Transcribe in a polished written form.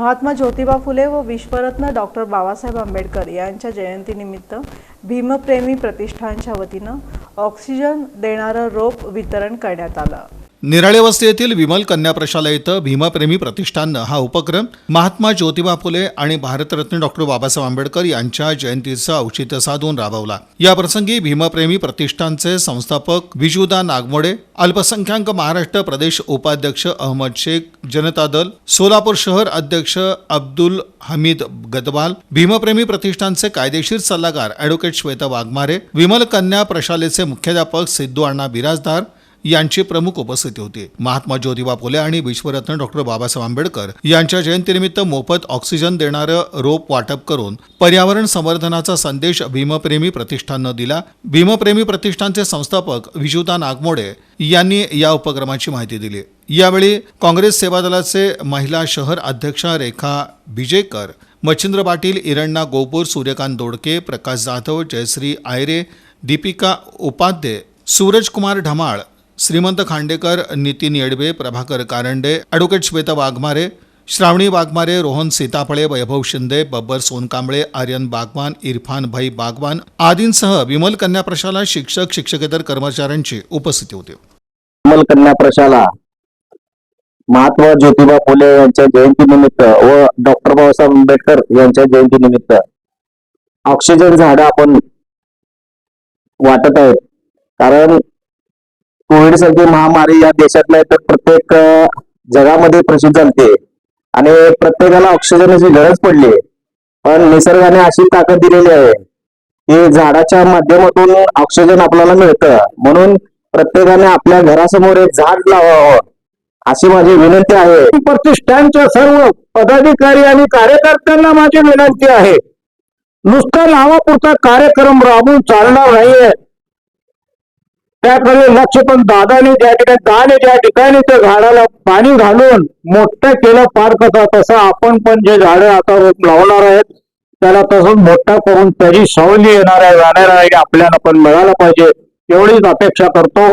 महात्मा ज्योतिबा फुले व विश्वरत्न डॉक्टर बाबासाहेब आंबेडकर यांच्या जयंतीनिमित्त भीमप्रेमी प्रतिष्ठानच्या वतीनं ऑक्सिजन देणारं रोप वितरण करण्यात आलं। निराळे वस्ती येथील विमल कन्या प्रशाला इथं भीमप्रेमी प्रतिष्ठाननं हा उपक्रम महात्मा ज्योतिबा फुले आणि भारतरत्न डॉक्टर बाबासाहेब आंबेडकर यांच्या जयंतीचं औचित्य साधून राबवला। याप्रसंगी भीमप्रेमी प्रतिष्ठानचे संस्थापक विजुदा नागमोडे, अल्पसंख्याक महाराष्ट्र प्रदेश उपाध्यक्ष अहमद शेख, जनता दल सोलापूर शहर अध्यक्ष अब्दुल हमीद गदवाल, भीमप्रेमी प्रतिष्ठानचे कायदेशीर सल्लागार ॲडव्होकेट श्वेता वाघमारे, विमल कन्या प्रशालेचे मुख्याध्यापक सिद्धू अण्णा बिराजदार यांची प्रमुख उपस्थिती होती। महात्मा ज्योतिबा फुले आणि विश्वरत्न डॉक्टर बाबासाहेब आंबेडकर यांच्या जयंतीनिमित्त मोफत ऑक्सिजन देणारं रोप वाटप करून पर्यावरण संवर्धनाचा संदेश भीमप्रेमी प्रतिष्ठाननं दिला। भीमप्रेमी प्रतिष्ठानचे संस्थापक विजुदा नागमोडे यांनी या उपक्रमाची माहिती दिली। यावेळी काँग्रेस सेवा दलाचे महिला शहर अध्यक्षा रेखा बिजेकर, मच्छिंद्र पाटील, इरण्णा गोपूर, सूर्यकांत दोडके, प्रकाश जाधव, जयश्री आयरे, दीपिका उपाध्ये, सूरजकुमार ढमाळ, श्रीमंत खांडेकर, नितीन येडवे, प्रभाकर कारंडे, ॲडव्होकेट श्वेता वाघमारे, श्रावणी वाघमारे, रोहन सीताफळे, वैभव शिंदे, बब्बर सोनकांबळे, आर्यन बागवान, इरफान भाई बागवान आदींसह विमल कन्या प्रशाला शिक्षक शिक्षकेतर कर्मचाऱ्यांची उपस्थिती होती। विमल कन्या प्रशाला महात्मा ज्योतिबा फुले यांच्या जयंतीनिमित्त व डॉक्टर बाबासाहेब आंबेडकर यांच्या जयंतीनिमित्त ऑक्सिजन झाडं आपण वाटत आहेत। कारण कोविड सारखी महामारी या देशात नाही तर प्रत्येक जगामध्ये प्रसिद्ध झाली आणि प्रत्येकाला ऑक्सिजनची गरज पडली। पण निसर्गाने अशी ताकद दिलेली आहे की झाडाच्या माध्यमातून ऑक्सिजन आपल्याला मिळतं, म्हणून प्रत्येकाने आपल्या घरासमोर एक झाड लावावं अशी माझी विनंती आहे। प्रतिष्ठानच्या सर्व पदाधिकारी आणि कार्यकर्त्यांना माझी विनंती आहे, नुसता नावापुरता कार्यक्रम राबवून चालणार नाहीये, त्याकडे लक्ष पण दादाने ज्या ठिकाणी त्या झाडाला पाणी घालून मोठं केलं पार्कचा, तसं आपण पण जे झाडं आता रोप लावणार आहेत त्याला तसंच मोठा करून त्याची सावली येणाऱ्या जाणाऱ्या आपल्याला पण मिळायला पाहिजे, एवढीच अपेक्षा करतो।